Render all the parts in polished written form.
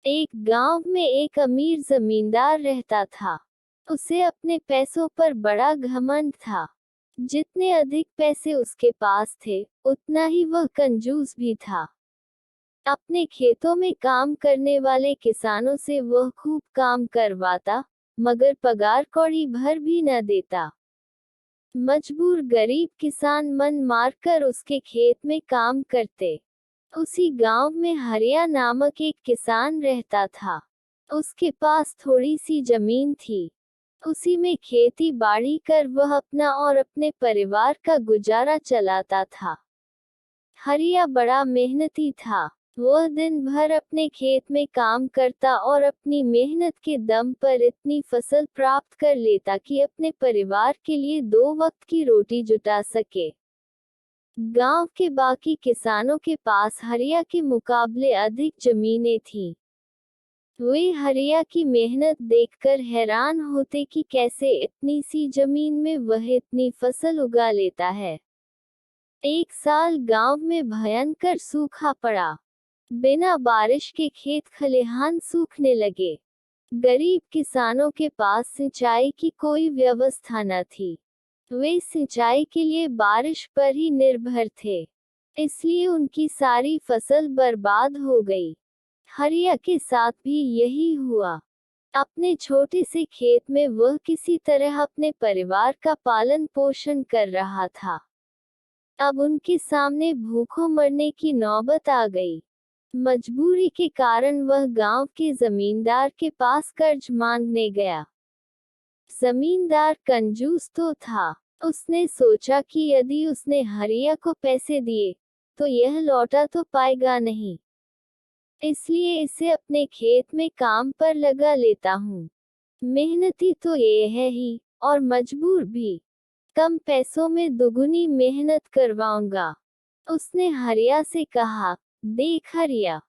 एक गांव में एक अमीर जमींदार रहता था। उसे अपने पैसों पर बड़ा घमंड था। जितने अधिक पैसे उसके पास थे, उतना ही वह कंजूस भी था। अपने खेतों में काम करने वाले किसानों से वह खूब काम करवाता, मगर पगार कौड़ी भर भी न देता। मजबूर गरीब किसान मन मारकर उसके खेत में काम करते। उसी गांव में हरिया नामक एक किसान रहता था। उसके पास थोड़ी सी जमीन थी। उसी में खेती बाड़ी कर वह अपना और अपने परिवार का गुजारा चलाता था। हरिया बड़ा मेहनती था। वह दिन भर अपने खेत में काम करता और अपनी मेहनत के दम पर इतनी फसल प्राप्त कर लेता कि अपने परिवार के लिए 2 वक्त की रोटी जुटा सके। गांव के बाकी किसानों के पास हरिया के मुकाबले अधिक जमीनें थीं। वे हरिया की मेहनत देखकर हैरान होते कि कैसे इतनी सी जमीन में वह इतनी फसल उगा लेता है। एक साल गांव में भयंकर सूखा पड़ा। बिना बारिश के खेत खलिहान सूखने लगे। गरीब किसानों के पास सिंचाई की कोई व्यवस्था न थी। वे सिंचाई के लिए बारिश पर ही निर्भर थे। इसलिए उनकी सारी फसल बर्बाद हो गई। हरिया के साथ भी यही हुआ। अपने छोटे से खेत में वह किसी तरह अपने परिवार का पालन पोषण कर रहा था। अब उनके सामने भूखों मरने की नौबत आ गई। मजबूरी के कारण वह गांव के जमींदार के पास कर्ज मांगने गया। जमींदार कंजूस तो था। उसने सोचा कि यदि उसने हरिया को पैसे दिए, तो यह लौटा तो पाएगा नहीं। इसलिए इसे अपने खेत में काम पर लगा लेता हूँ। मेहनती तो ये है ही, और मजबूर भी। कम पैसों में दुगुनी मेहनत करवाऊंगा। उसने हरिया से कहा, देख हरिया,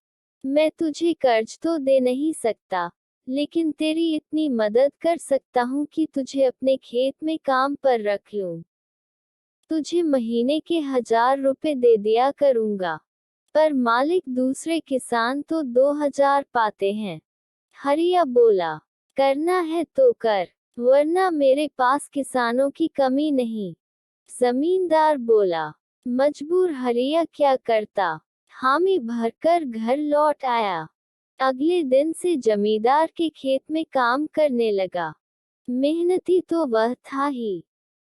मैं तुझे कर्ज तो दे नहीं सकता, लेकिन तेरी इतनी मदद कर सकता हूँ कि तुझे अपने खेत में काम पर रख लूं। तुझे महीने के 1000 रुपए दे दिया करूंगा। पर मालिक दूसरे किसान तो 2000 पाते हैं। हरिया बोला, करना है तो कर, वरना मेरे पास किसानों की कमी नहीं। जमींदार बोला। मजबूर हरिया क्या करता, हामी भरकर घर लौट आया। अगले दिन से जमींदार के खेत में काम करने लगा। मेहनती तो वह था ही।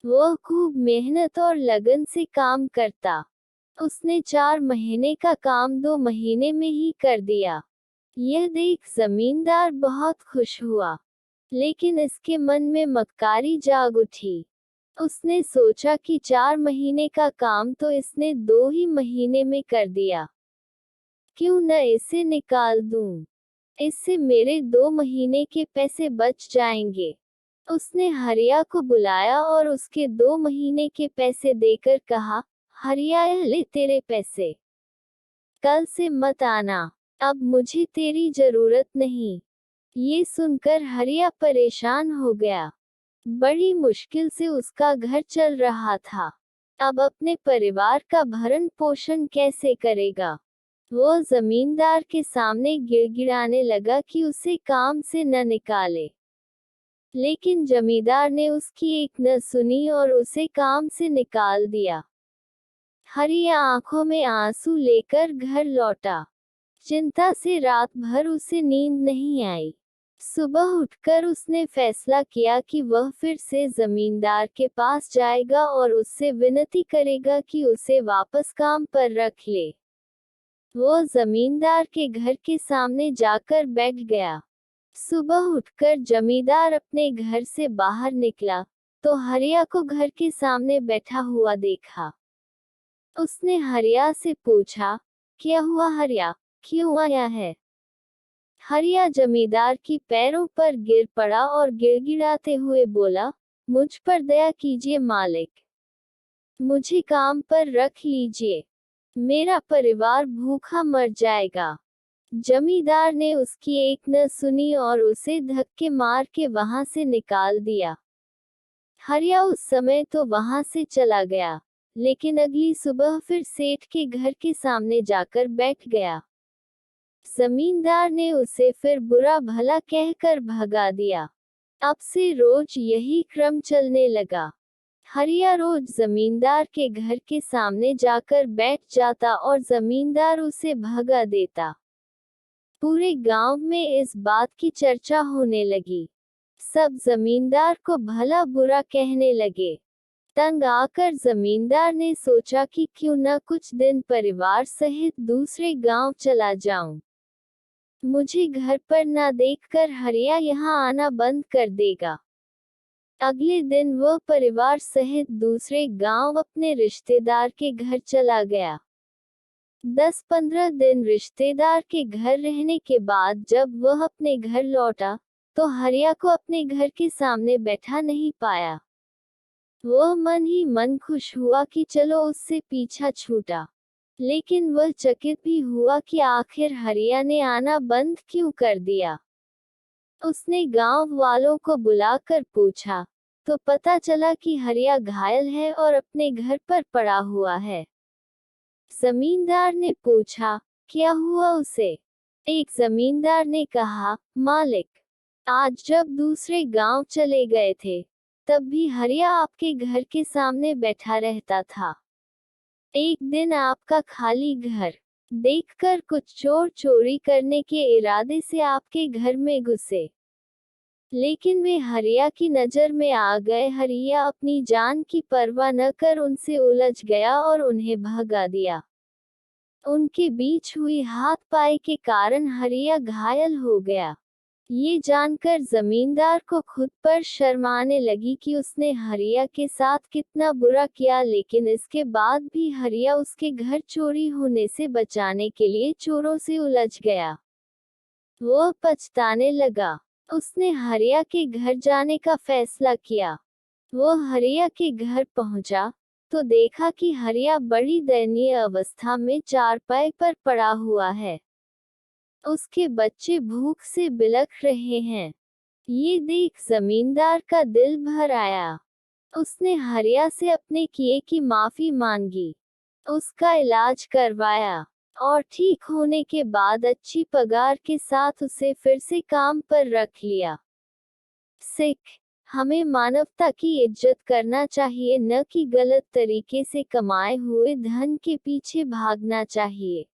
वह खूब मेहनत और लगन से काम करता। उसने 4 महीने का काम 2 महीने में ही कर दिया। यह देख जमींदार बहुत खुश हुआ, लेकिन इसके मन में मक्कारी जाग उठी। उसने सोचा कि 4 महीने का काम तो इसने 2 ही महीने में कर दिया। क्यों न इसे निकाल दूं? इससे मेरे 2 महीने के पैसे बच जाएंगे। उसने हरिया को बुलाया और उसके 2 महीने के पैसे देकर कहा, हरिया यह ले तेरे पैसे। कल से मत आना, अब मुझे तेरी जरूरत नहीं। ये सुनकर हरिया परेशान हो गया। बड़ी मुश्किल से उसका घर चल रहा था। अब अपने परिवार का भरण पोषण कैसे करेगा? वो जमींदार के सामने गिड़गिड़ाने लगा कि उसे काम से न निकाले। लेकिन जमींदार ने उसकी एक न सुनी और उसे काम से निकाल दिया। हरिया आंखों में आंसू लेकर घर लौटा। चिंता से रात भर उसे नींद नहीं आई। सुबह उठकर उसने फैसला किया कि वह फिर से जमींदार के पास जाएगा और उससे विनती करेगा कि उसे वापस काम पर रख ले। वो जमींदार के घर के सामने जाकर बैठ गया। सुबह उठकर जमींदार अपने घर से बाहर निकला, तो हरिया को घर के सामने बैठा हुआ देखा। उसने हरिया से पूछा, क्या हुआ हरिया, क्यों आया है? हरिया जमींदार की पैरों पर गिर पड़ा और गिड़गिड़ाते हुए बोला, मुझ पर दया कीजिए मालिक। मुझे काम पर रख लीजिए। मेरा परिवार भूखा मर जाएगा। जमींदार ने उसकी एक न सुनी और उसे धक्के मार के वहां से निकाल दिया। हरिया उस समय तो वहां से चला गया, लेकिन अगली सुबह फिर सेठ के घर के सामने जाकर बैठ गया। जमींदार ने उसे फिर बुरा भला कहकर भगा दिया। अब से रोज यही क्रम चलने लगा। हरिया रोज जमींदार के घर के सामने जाकर बैठ जाता और जमींदार उसे भगा देता। पूरे गांव में इस बात की चर्चा होने लगी। सब जमींदार को भला बुरा कहने लगे। तंग आकर जमींदार ने सोचा कि क्यों न कुछ दिन परिवार सहित दूसरे गांव चला जाऊं। मुझे घर पर न देखकर हरिया यहाँ आना बंद कर देगा। अगले दिन वह परिवार सहित दूसरे गांव अपने रिश्तेदार के घर चला गया। 10-15 दिन रिश्तेदार के घर रहने के बाद जब वह अपने घर लौटा तो हरिया को अपने घर के सामने बैठा नहीं पाया। वह मन ही मन खुश हुआ कि चलो उससे पीछा छूटा, लेकिन वह चकित भी हुआ कि आखिर हरिया ने आना बंद क्यों कर दिया। उसने गांव वालों को बुलाकर पूछा तो पता चला कि हरिया घायल है और अपने घर पर पड़ा हुआ है। जमींदार ने पूछा, क्या हुआ उसे? एक जमींदार ने कहा, मालिक, आज जब दूसरे गांव चले गए थे तब भी हरिया आपके घर के सामने बैठा रहता था। एक दिन आपका खाली घर देखकर कुछ चोर चोरी करने के इरादे से आपके घर में घुसे, लेकिन वे हरिया की नजर में आ गए। हरिया अपनी जान की परवाह न कर उनसे उलझ गया और उन्हें भगा दिया। उनके बीच हुई हाथ-पाई के कारण हरिया घायल हो गया। ये जानकर जमींदार को खुद पर शर्म आने लगी कि उसने हरिया के साथ कितना बुरा किया, लेकिन इसके बाद भी हरिया उसके घर चोरी होने से बचाने के लिए चोरों से उलझ गया। वह पछताने लगा। उसने हरिया के घर जाने का फैसला किया। वह हरिया के घर पहुंचा तो देखा कि हरिया बड़ी दयनीय अवस्था में चारपाई पर पड़ा हुआ है। उसके बच्चे भूख से बिलख रहे हैं। ये देख जमींदार का दिल भर आया। उसने हरिया से अपने किए की माफी मांगी, उसका इलाज करवाया और ठीक होने के बाद अच्छी पगार के साथ उसे फिर से काम पर रख लिया। सिख, हमें मानवता की इज्जत करना चाहिए, न कि गलत तरीके से कमाए हुए धन के पीछे भागना चाहिए।